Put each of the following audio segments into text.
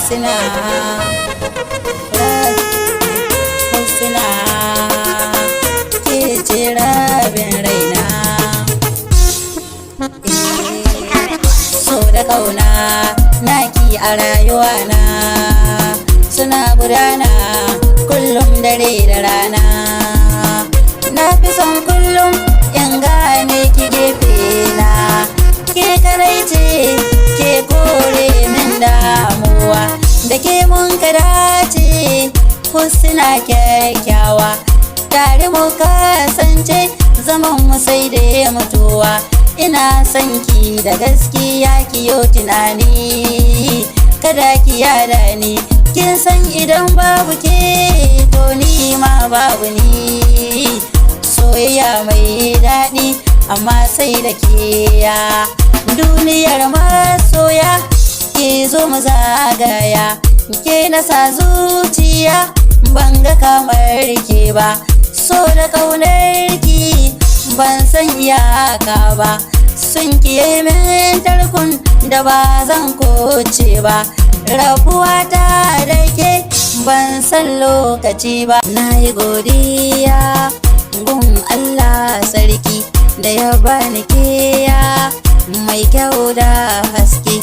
Husna, Husna, ke ce rabin raina. So da kauna naki a rayuwa na suna gudana kullum dare da rana. Na fi son kullum in gane ki gefe na, ke kadai ce ke kore min damuwa, da ke mun ka dace Husna kyakkyawa. Tare mu kasance zaman mu sai da mutuwa. Ina son ki da gaskiya ki yo tunani, kada ki yada ni. Kin san idan babu ke to ni ma babu ni. Soyayya mai daɗi amma sai da ke ya, duniyar masoya ke zo mu zagaya. Ke na sa zuciya ban ga kamar ke ba, so da ƙaunar ki ban san iyaka ba. Sun kiye min tarkon da ba zan koce ba, rabuwa ta da ke ban san lokaci ba. Na yi godiya gun Allah sarki da ya bani keya mai kyau da haske.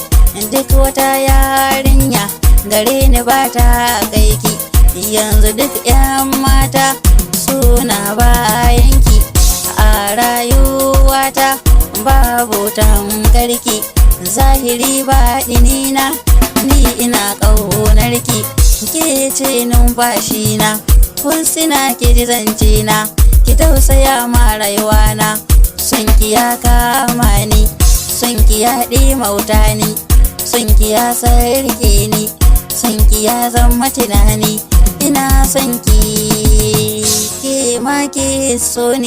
Duk wata yarinya gare ni ba ta kaiki, yanzu duk 'yan mata suna bayanki. A rayuwata babu tamkarki, zahiri baɗinina ni ina ƙaunarki. Ke ce numfashina, Husna ke ji zance na, ki tausaya ma rayuwana. Son ki ya kama ni, son ki ya ɗimauta ni, son ki ya sarke ni, son ki ya zama tunani. Ina son ki, ke ma ke so ni.